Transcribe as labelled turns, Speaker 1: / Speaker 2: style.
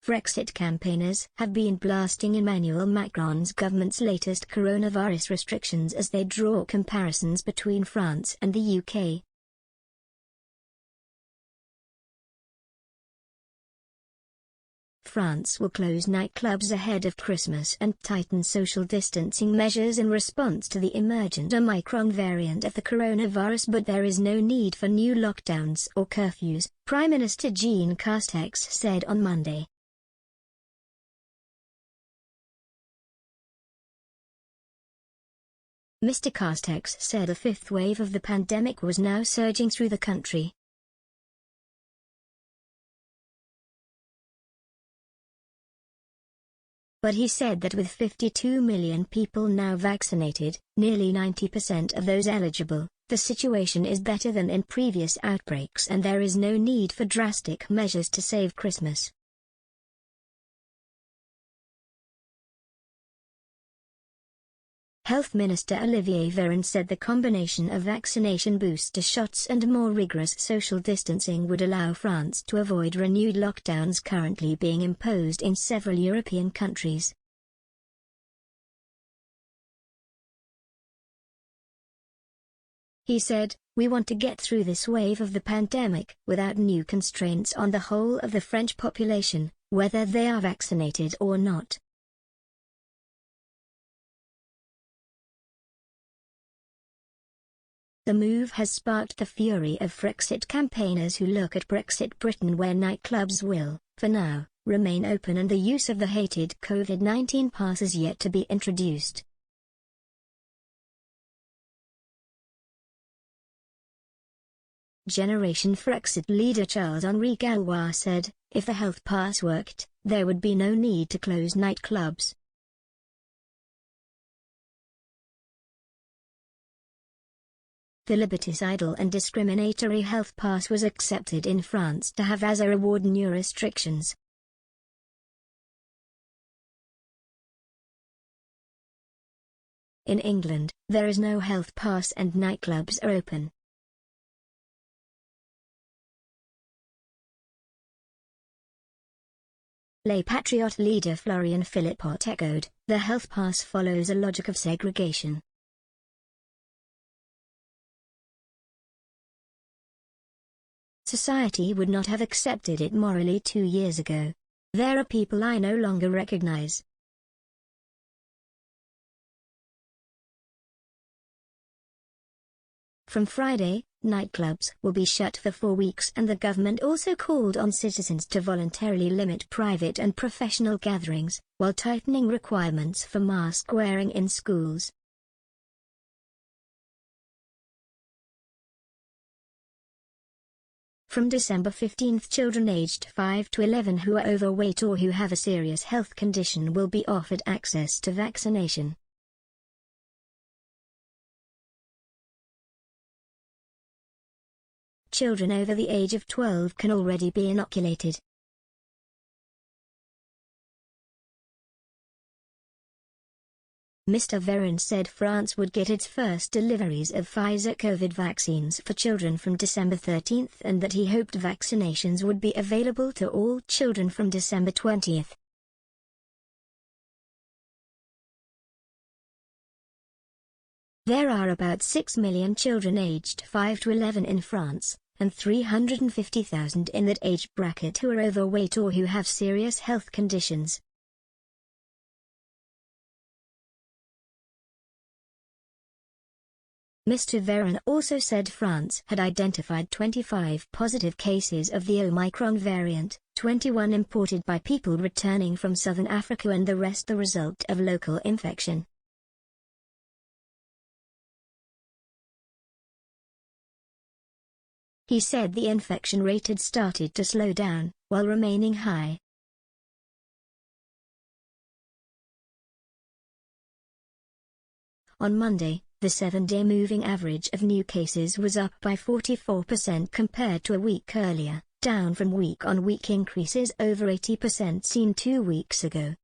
Speaker 1: Frexit campaigners have been blasting Emmanuel Macron's government's latest coronavirus restrictions as they draw comparisons between France and the UK. France will close nightclubs ahead of Christmas and tighten social distancing measures in response to the emergent Omicron variant of the coronavirus, but there is no need for new lockdowns or curfews, Prime Minister Jean Castex said on Monday. Mr. Castex said a fifth wave of the pandemic was now surging through the country. But he said that with 52 million people now vaccinated, nearly 90% of those eligible, the situation is better than in previous outbreaks and there is no need for drastic measures to save Christmas. Health Minister Olivier Véran said the combination of vaccination booster shots and more rigorous social distancing would allow France to avoid renewed lockdowns currently being imposed in several European countries. He said, "We want to get through this wave of the pandemic without new constraints on the whole of the French population, whether they are vaccinated or not." The move has sparked the fury of Frexit campaigners who look at Brexit Britain, where nightclubs will, for now, remain open and the use of the hated COVID-19 pass is yet to be introduced. Generation Frexit leader Charles-Henri Gallois said, if the health pass worked, there would be no need to close nightclubs. The liberticidal and discriminatory health pass was accepted in France to have as a reward new restrictions. In England, there is no health pass and nightclubs are open. Les Patriotes leader Florian Philippot echoed, the health pass follows a logic of segregation. Society would not have accepted it morally 2 years ago. There are people I no longer recognize. From Friday, nightclubs will be shut for 4 weeks, and the government also called on citizens to voluntarily limit private and professional gatherings, while tightening requirements for mask wearing in schools. From December 15, children aged 5 to 11 who are overweight or who have a serious health condition will be offered access to vaccination. Children over the age of 12 can already be inoculated. Mr. Véran said France would get its first deliveries of Pfizer COVID vaccines for children from December 13 and that he hoped vaccinations would be available to all children from December 20. There are about 6 million children aged 5 to 11 in France, and 350,000 in that age bracket who are overweight or who have serious health conditions. Mr. Véran also said France had identified 25 positive cases of the Omicron variant, 21 imported by people returning from southern Africa and the rest the result of local infection. He said the infection rate had started to slow down, while remaining high. On Monday, the 7-day moving average of new cases was up by 44% compared to a week earlier, down from week-on-week increases over 80% seen 2 weeks ago.